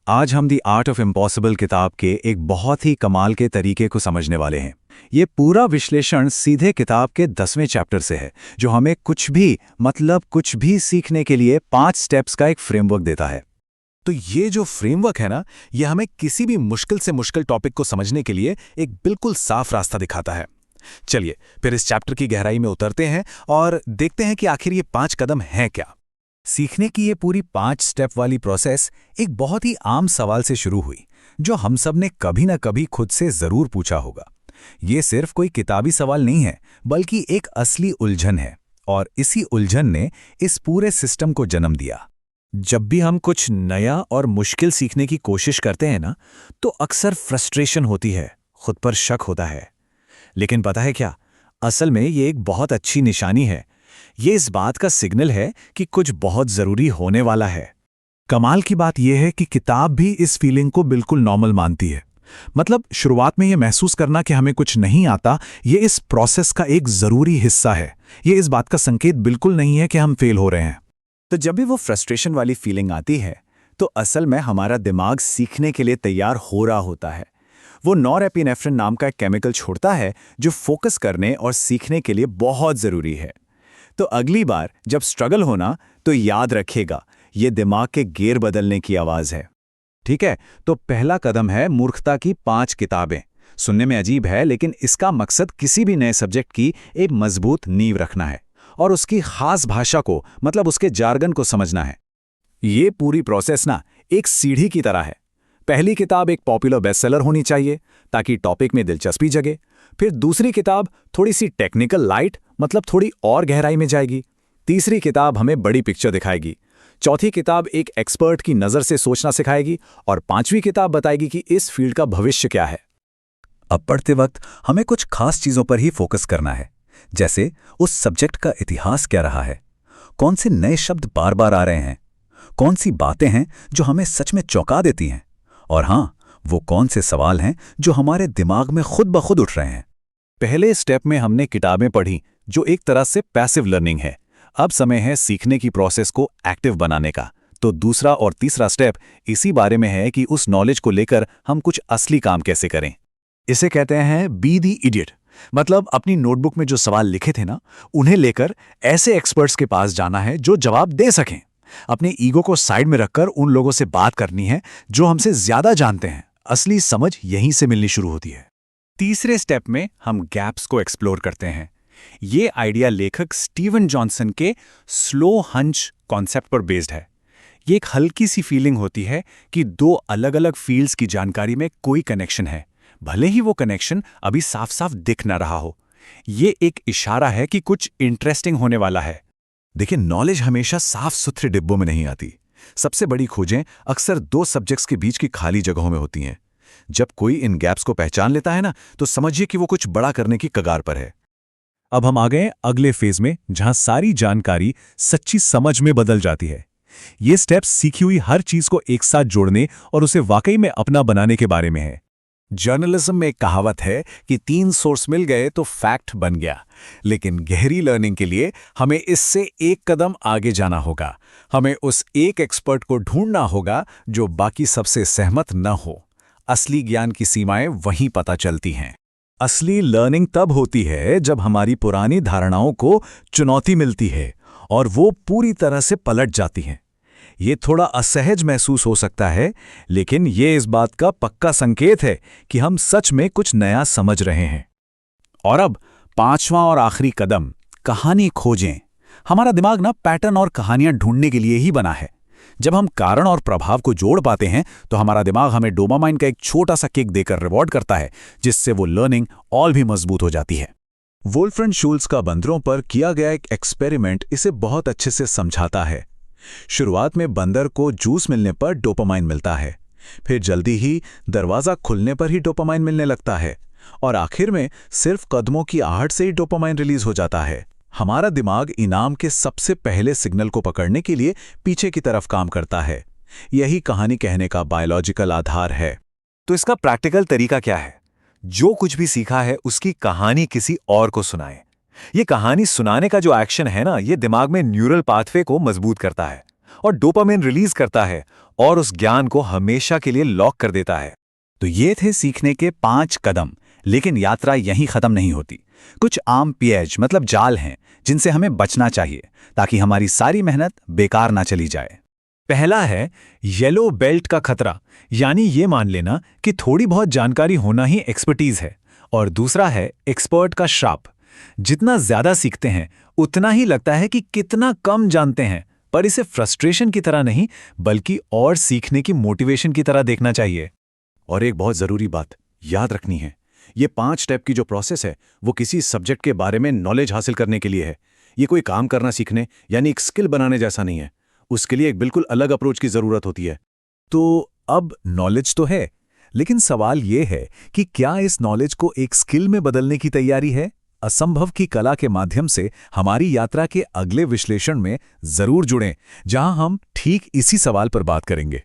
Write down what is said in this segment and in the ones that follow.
आज हम दी art of impossible किताब के एक बहुत ही कमाल के तरीके को समझने वाले हैं। ये पूरा विश्लेषण सीधे किताब के 10वें चैप्टर से है, जो हमें कुछ भी सीखने के लिए 5 स्टेप्स का एक फ्रेमवर्क देता है। तो ये जो फ्रेमवर्क है ना, ये हमें किसी भी मुश्किल से मुश्किल टॉपिक को समझने के लिए एक बिल्कुल साफ रास्ता दिखाता है। चलिए फिर इस चैप्टर की गहराई में उतरते हैं और देखते हैं कि आखिर ये 5 कदम हैं क्या। सीखने की ये पूरी 5 स्टेप वाली प्रोसेस एक बहुत ही आम सवाल से शुरू हुई, जो हम सब ने कभी ना कभी खुद से जरूर पूछा होगा। ये सिर्फ कोई किताबी सवाल नहीं है, बल्कि एक असली उलझन है, और इसी उलझन ने इस पूरे सिस्टम को जन्म दिया। जब भी हम कुछ नया और मुश्किल सीखने की कोशिश करते हैं ना, तो अक्सर फ्रस्ट्रेशन होती है, खुद पर शक होता है। लेकिन पता है क्या, असल में ये एक बहुत अच्छी निशानी है। ये इस बात का सिग्नल है कि कुछ बहुत जरूरी होने वाला है। कमाल की बात यह है कि किताब भी इस फीलिंग को बिल्कुल नॉर्मल मानती है। मतलब शुरुआत में ये महसूस करना कि हमें कुछ नहीं आता, ये इस प्रोसेस का एक जरूरी हिस्सा है। ये इस बात का संकेत बिल्कुल नहीं है कि हम फेल हो रहे हैं। तो जब भी वो फ्रस्ट्रेशन वाली फीलिंग आती है, तो असल में हमारा दिमाग सीखने के लिए तैयार हो रहा होता है। वो नॉरएपिनेफ्रिन नाम का एक केमिकल छोड़ता है, जो फोकस करने और सीखने के लिए बहुत जरूरी है। तो अगली बार जब स्ट्रगल होना, तो याद रखेगा, ये दिमाग के गियर बदलने की आवाज है। ठीक है, तो पहला कदम है मूर्खता की 5 किताबें। सुनने में अजीब है, लेकिन इसका मकसद किसी भी नए सब्जेक्ट की एक मजबूत नींव रखना है और उसकी खास भाषा को, मतलब उसके जार्गन को समझना है। ये पूरी प्रोसेस ना एक सीढ़ी की तरह है। पहली किताब एक पॉपुलर बेस्टसेलर होनी चाहिए, ताकि टॉपिक में दिलचस्पी जगे। फिर दूसरी किताब थोड़ी सी टेक्निकल लाइट, मतलब थोड़ी और गहराई में जाएगी। तीसरी किताब हमें बड़ी पिक्चर दिखाएगी। चौथी किताब एक एक्सपर्ट की नज़र से सोचना सिखाएगी, और 5वीं किताब बताएगी कि इस फील्ड का भविष्य क्या है। अब पढ़ते वक्त हमें कुछ खास चीज़ों पर ही फोकस करना है, जैसे उस सब्जेक्ट का इतिहास क्या रहा है, कौन से नए शब्द बार बार आ रहे हैं, कौन सी बातें हैं जो हमें सच में चौंका देती हैं, और हाँ, वो कौन से सवाल हैं जो हमारे दिमाग में खुद ब खुद उठ रहे हैं। पहले स्टेप में हमने किताबें पढ़ी, जो एक तरह से पैसिव लर्निंग है। अब समय है सीखने की प्रोसेस को एक्टिव बनाने का। तो दूसरा और तीसरा स्टेप इसी बारे में है कि उस नॉलेज को लेकर हम कुछ असली काम कैसे करें। इसे कहते हैं बी दी इडियट। मतलब अपनी नोटबुक में जो सवाल लिखे थे ना, उन्हें लेकर ऐसे एक्सपर्ट्स के पास जाना है जो जवाब दे सकें। अपने ईगो को साइड में रखकर उन लोगों से बात करनी है जो हमसे ज्यादा जानते हैं। असली समझ यहीं से मिलनी शुरू होती है। तीसरे स्टेप में हम गैप्स को एक्सप्लोर करते हैं। ये आइडिया लेखक स्टीवन जॉनसन के स्लो हंच कॉन्सेप्ट पर बेस्ड है। ये एक हल्की सी फीलिंग होती है कि 2 अलग अलग फील्ड्स की जानकारी में कोई कनेक्शन है, भले ही वो कनेक्शन अभी साफ साफ दिख ना रहा हो। ये एक इशारा है कि कुछ इंटरेस्टिंग होने वाला है। देखिए, नॉलेज हमेशा साफ सुथरे डिब्बों में नहीं आती। सबसे बड़ी खोजें अक्सर 2 सब्जेक्ट्स के बीच की खाली जगहों में होती हैं। जब कोई इन गैप्स को पहचान लेता है ना, तो समझिए कि वो कुछ बड़ा करने की कगार पर है। अब हम आ गए अगले फेज में, जहां सारी जानकारी सच्ची समझ में बदल जाती है। ये स्टेप्स सीखी हुई हर चीज को एक साथ जोड़ने और उसे वाकई में अपना बनाने के बारे में है। जर्नलिज्म में एक कहावत है कि 3 सोर्स मिल गए तो फैक्ट बन गया। लेकिन गहरी लर्निंग के लिए हमें इससे एक कदम आगे जाना होगा। हमें उस एक एक्सपर्ट को ढूंढना होगा जो बाकी सबसे सहमत न हो। असली ज्ञान की सीमाएं वहीं पता चलती हैं। असली लर्निंग तब होती है जब हमारी पुरानी धारणाओं को चुनौती मिलती है और वो पूरी तरह से पलट जाती हैं। ये थोड़ा असहज महसूस हो सकता है, लेकिन ये इस बात का पक्का संकेत है कि हम सच में कुछ नया समझ रहे हैं। और अब 5वां और आखिरी कदम, कहानी खोजें। हमारा दिमाग ना पैटर्न और कहानियां ढूंढने के लिए ही बना है। जब हम कारण और प्रभाव को जोड़ पाते हैं, तो हमारा दिमाग हमें डोपामाइन का एक छोटा सा किक देकर रिवॉर्ड करता है, जिससे वो लर्निंग और भी मजबूत हो जाती है। वोल्फ्रेंड शूल्स का बंदरों पर किया गया एक एक्सपेरिमेंट इसे बहुत अच्छे से समझाता है। शुरुआत में बंदर को जूस मिलने पर डोपामाइन मिलता है, फिर जल्दी ही दरवाजा खुलने पर ही डोपामाइन मिलने लगता है, और आखिर में सिर्फ कदमों की आहट से ही डोपामाइन रिलीज हो जाता है। हमारा दिमाग इनाम के सबसे पहले सिग्नल को पकड़ने के लिए पीछे की तरफ काम करता है। यही कहानी कहने का बायोलॉजिकल आधार है। तो इसका प्रैक्टिकल तरीका क्या है? जो कुछ भी सीखा है उसकी कहानी किसी और को सुनाएं। ये कहानी सुनाने का जो एक्शन है ना, ये दिमाग में न्यूरल पाथवे को मजबूत करता है और डोपामिन रिलीज करता है और उस ज्ञान को हमेशा के लिए लॉक कर देता है। तो ये थे सीखने के 5 कदम, लेकिन यात्रा यहीं खत्म नहीं होती। कुछ आम पेच मतलब जाल हैं जिनसे हमें बचना चाहिए ताकि हमारी सारी मेहनत बेकार ना चली जाए। पहला है येलो बेल्ट का खतरा, यानी ये मान लेना कि थोड़ी बहुत जानकारी होना ही एक्सपर्टीज है। और दूसरा है एक्सपर्ट का श्राप। जितना ज्यादा सीखते हैं उतना ही लगता है कि कितना कम जानते हैं, पर इसे फ्रस्ट्रेशन की तरह नहीं बल्कि और सीखने की मोटिवेशन की तरह देखना चाहिए। और एक बहुत जरूरी बात याद रखनी है, ये 5 स्टेप की जो प्रोसेस है वो किसी सब्जेक्ट के बारे में नॉलेज हासिल करने के लिए है। ये कोई काम करना सीखने यानी एक स्किल बनाने जैसा नहीं है। उसके लिए एक बिल्कुल अलग अप्रोच की जरूरत होती है। तो अब नॉलेज तो है, लेकिन सवाल ये है कि क्या इस नॉलेज को एक स्किल में बदलने की तैयारी है? असंभव की कला के माध्यम से हमारी यात्रा के अगले विश्लेषण में जरूर जुड़ें, जहां हम ठीक इसी सवाल पर बात करेंगे।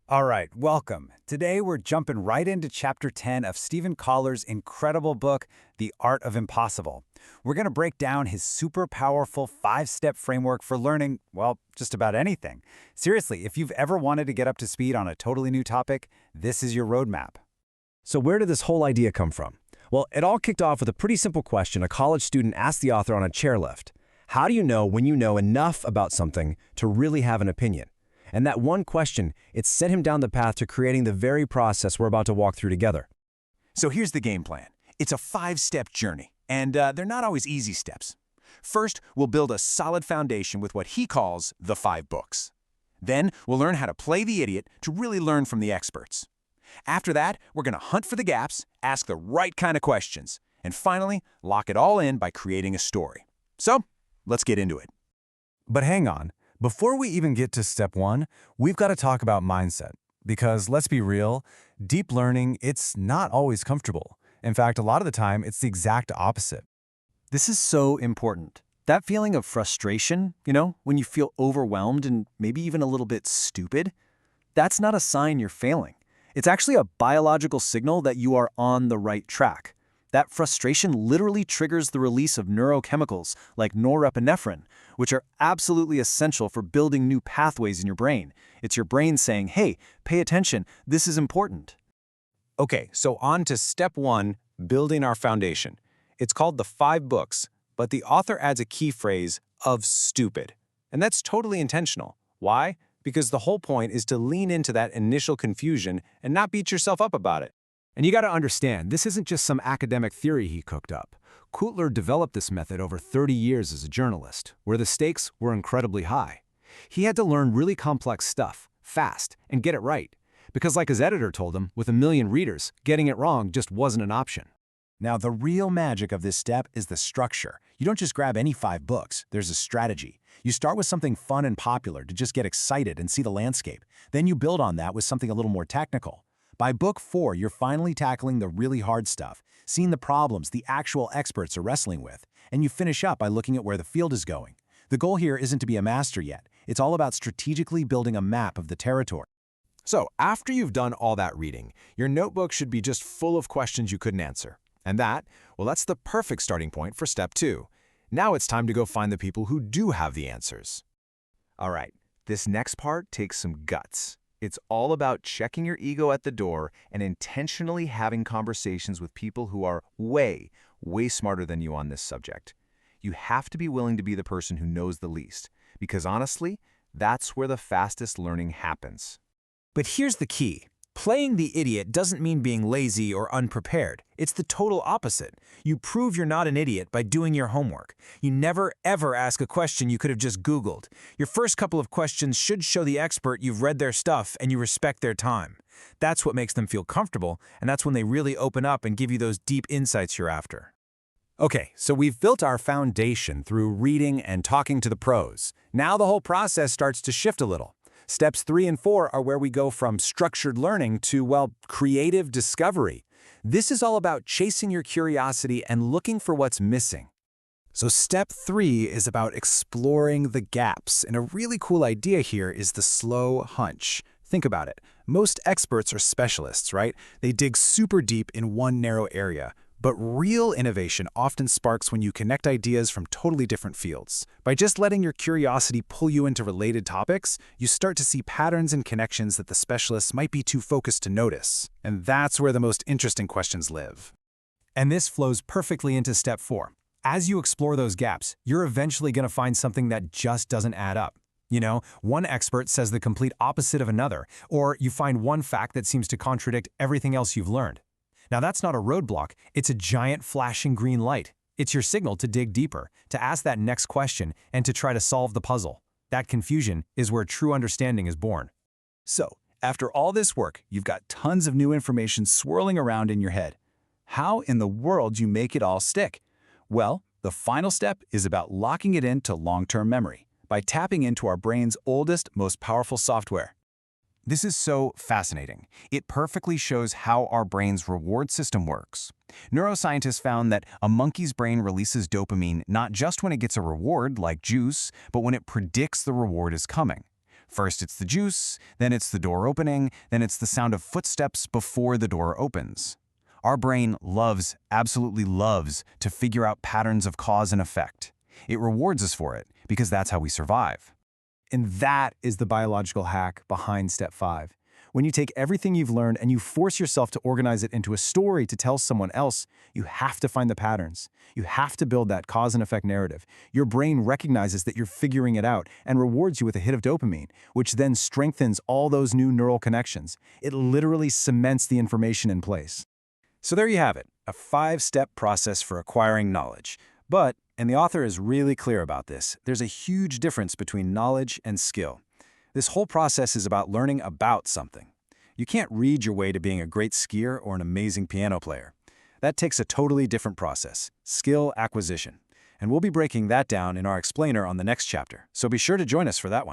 All right, welcome. Today we're jumping right into Chapter 10 of Stephen Kotler's incredible book, The Art of Impossible. We're going to break down his super powerful 5-step framework for learning, well, just about anything. Seriously, if you've ever wanted to get up to speed on a totally new topic, this is your roadmap. So where did this whole idea come from? Well, it all kicked off with a pretty simple question a college student asked the author on a chairlift. How do you know when you know enough about something to really have an opinion? And that one question, it sent him down the path to creating the very process we're about to walk through together. So here's the game plan. It's a 5-step journey, and they're not always easy steps. First, we'll build a solid foundation with what he calls the 5 books. Then, we'll learn how to play the idiot to really learn from the experts. After that, we're going to hunt for the gaps, ask the right kind of questions, and finally, lock it all in by creating a story. So, let's get into it. But hang on. Before we even get to step 1, we've got to talk about mindset. Because let's be real, deep learning, it's not always comfortable. In fact, a lot of the time, it's the exact opposite. This is so important. That feeling of frustration, when you feel overwhelmed and maybe even a little bit stupid, that's not a sign you're failing. It's actually a biological signal that you are on the right track. That frustration literally triggers the release of neurochemicals like norepinephrine, which are absolutely essential for building new pathways in your brain. It's your brain saying, hey, pay attention, this is important. Okay, so on to step 1, building our foundation. It's called the 5 books, but the author adds a key phrase of stupid. And that's totally intentional. Why? Because the whole point is to lean into that initial confusion and not beat yourself up about it. And you got to understand, this isn't just some academic theory he cooked up. Kotler developed this method over 30 years as a journalist, where the stakes were incredibly high. He had to learn really complex stuff, fast, and get it right. Because like his editor told him, with 1 million readers, getting it wrong just wasn't an option. Now, the real magic of this step is the structure. You don't just grab any 5 books, there's a strategy. You start with something fun and popular to just get excited and see the landscape. Then you build on that with something a little more technical. By book 4, you're finally tackling the really hard stuff, seeing the problems the actual experts are wrestling with, and you finish up by looking at where the field is going. The goal here isn't to be a master yet. It's all about strategically building a map of the territory. So, after you've done all that reading, your notebook should be just full of questions you couldn't answer. And that's the perfect starting point for step 2. Now it's time to go find the people who do have the answers. All right, this next part takes some guts. It's all about checking your ego at the door and intentionally having conversations with people who are way, way smarter than you on this subject. You have to be willing to be the person who knows the least, because honestly, that's where the fastest learning happens. But here's the key. Playing the idiot doesn't mean being lazy or unprepared. It's the total opposite. You prove you're not an idiot by doing your homework. You never, ever ask a question you could have just Googled. Your first couple of questions should show the expert you've read their stuff and you respect their time. That's what makes them feel comfortable, and that's when they really open up and give you those deep insights you're after. Okay, so we've built our foundation through reading and talking to the pros. Now the whole process starts to shift a little. Steps 3 and 4 are where we go from structured learning to, well, creative discovery. This is all about chasing your curiosity and looking for what's missing. So step 3 is about exploring the gaps, and a really cool idea here is the slow hunch. Think about it. Most experts are specialists, right? They dig super deep in one narrow area. But real innovation often sparks when you connect ideas from totally different fields. By just letting your curiosity pull you into related topics, you start to see patterns and connections that the specialists might be too focused to notice. And that's where the most interesting questions live. And this flows perfectly into step 4. As you explore those gaps, you're eventually going to find something that just doesn't add up. You know, one expert says the complete opposite of another, or you find one fact that seems to contradict everything else you've learned. Now that's not a roadblock, it's a giant flashing green light. It's your signal to dig deeper, to ask that next question, and to try to solve the puzzle. That confusion is where true understanding is born. So, after all this work, you've got tons of new information swirling around in your head. How in the world do you make it all stick? Well, the final step is about locking it into long-term memory by tapping into our brain's oldest, most powerful software. This is so fascinating. It perfectly shows how our brain's reward system works. Neuroscientists found that a monkey's brain releases dopamine not just when it gets a reward, like juice, but when it predicts the reward is coming. First it's the juice, then it's the door opening, then it's the sound of footsteps before the door opens. Our brain loves, absolutely loves, to figure out patterns of cause and effect. It rewards us for it, because that's how we survive. And that is the biological hack behind step 5. When you take everything you've learned and you force yourself to organize it into a story to tell someone else, you have to find the patterns. You have to build that cause and effect narrative. Your brain recognizes that you're figuring it out and rewards you with a hit of dopamine, which then strengthens all those new neural connections. It literally cements the information in place. So there you have it, a 5-step process for acquiring knowledge. But, and the author is really clear about this, there's a huge difference between knowledge and skill. This whole process is about learning about something. You can't read your way to being a great skier or an amazing piano player. That takes a totally different process, skill acquisition. And we'll be breaking that down in our explainer on the next chapter, so be sure to join us for that one.